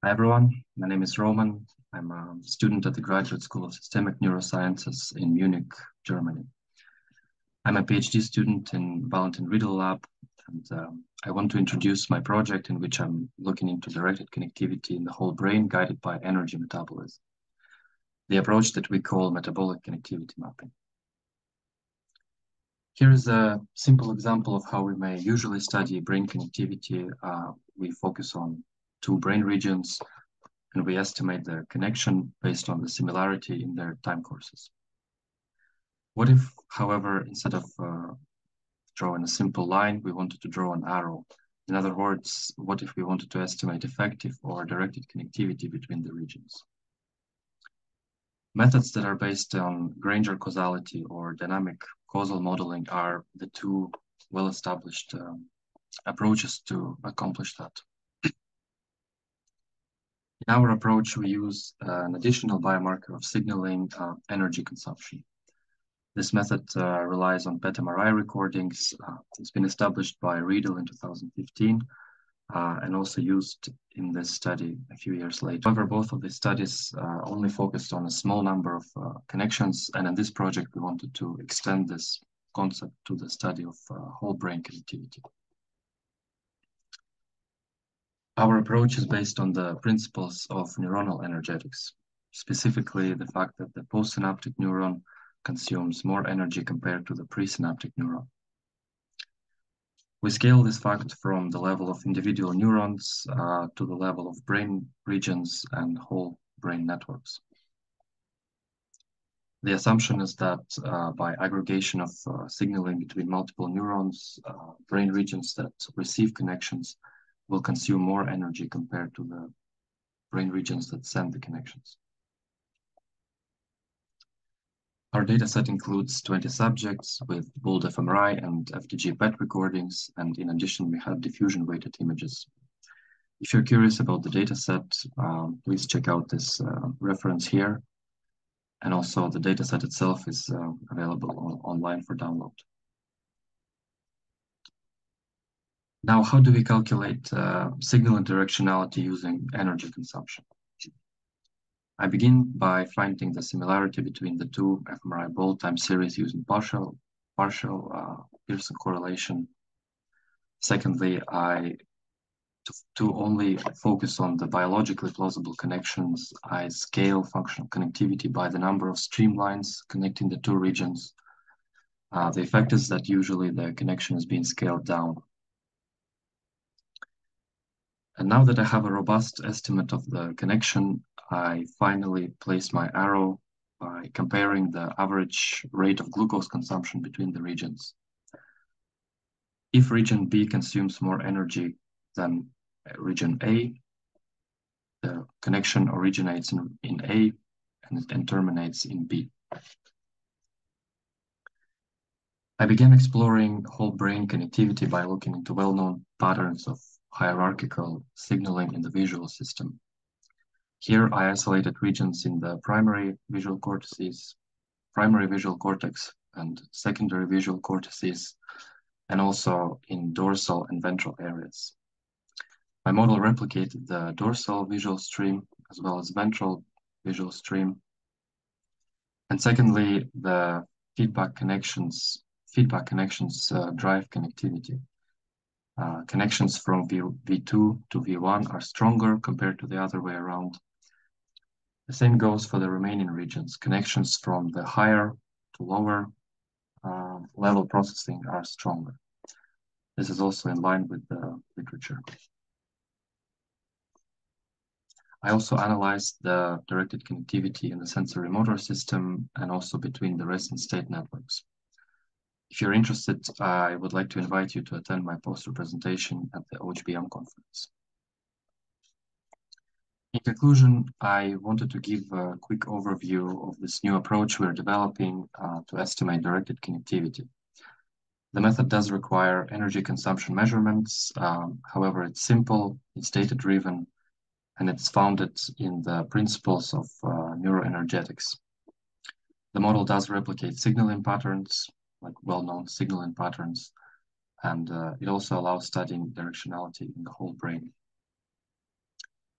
Hi everyone, my name is Roman. I'm a student at the Graduate School of Systemic Neurosciences in Munich, Germany. I'm a PhD student in Valentin Riedl lab, and I want to introduce my project in which I'm looking into directed connectivity in the whole brain guided by energy metabolism, the approach that we call metabolic connectivity mapping. Here is a simple example of how we may usually study brain connectivity. We focus on two brain regions, and we estimate the connection based on the similarity in their time courses. What if, however, instead of drawing a simple line, we wanted to draw an arrow? In other words, what if we wanted to estimate effective or directed connectivity between the regions? Methods that are based on Granger causality or dynamic causal modeling are the two well-established approaches to accomplish that. In our approach, we use an additional biomarker of signaling energy consumption. This method relies on PET MRI recordings. It's been established by Riedl in 2015 and also used in this study a few years later. However, both of these studies only focused on a small number of connections, and in this project, we wanted to extend this concept to the study of whole brain connectivity. Our approach is based on the principles of neuronal energetics, specifically the fact that the postsynaptic neuron consumes more energy compared to the presynaptic neuron. We scale this fact from the level of individual neurons to the level of brain regions and whole brain networks. The assumption is that by aggregation of signaling between multiple neurons, brain regions that receive connections will consume more energy compared to the brain regions that send the connections. Our dataset includes 20 subjects with pooled fMRI and FDG PET recordings, and in addition, we have diffusion-weighted images. If you're curious about the dataset, please check out this reference here, and also the dataset itself is available online for download. Now, how do we calculate signal and directionality using energy consumption? I begin by finding the similarity between the two fMRI bold time series using partial Pearson correlation. Secondly, to only focus on the biologically plausible connections, I scale functional connectivity by the number of streamlines connecting the two regions. The effect is that usually the connection is being scaled down. And now that I have a robust estimate of the connection, I finally place my arrow by comparing the average rate of glucose consumption between the regions. If region B consumes more energy than region A, the connection originates in A and terminates in B. I began exploring whole brain connectivity by looking into well-known patterns of hierarchical signaling in the visual system. Here, I isolated regions in the primary visual cortex and secondary visual cortices, and also in dorsal and ventral areas. My model replicated the dorsal visual stream as well as ventral visual stream. And secondly, the feedback connections drive connectivity. Connections from V2 to V1 are stronger compared to the other way around. The same goes for the remaining regions. Connections from the higher to lower level processing are stronger. This is also in line with the literature. I also analyzed the directed connectivity in the sensory motor system and also between the rest and state networks. If you're interested, I would like to invite you to attend my poster presentation at the OHBM conference. In conclusion, I wanted to give a quick overview of this new approach we're developing to estimate directed connectivity. The method does require energy consumption measurements. However, it's simple, it's data-driven, and it's founded in the principles of neuroenergetics. The model does replicate signaling patterns, like well-known signaling patterns, and it also allows studying directionality in the whole brain.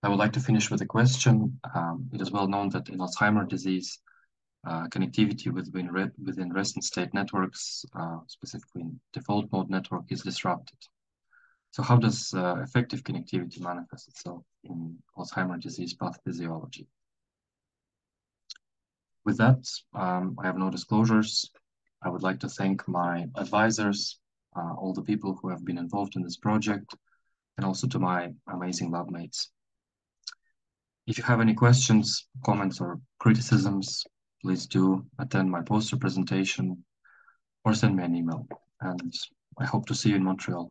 I would like to finish with a question. It is well known that in Alzheimer's disease, connectivity within resting state networks, specifically in default mode network, is disrupted. So how does effective connectivity manifest itself in Alzheimer's disease pathophysiology? With that, I have no disclosures. I would like to thank my advisors, all the people who have been involved in this project, and also to my amazing lab mates. If you have any questions, comments, or criticisms, please do attend my poster presentation or send me an email. And I hope to see you in Montreal.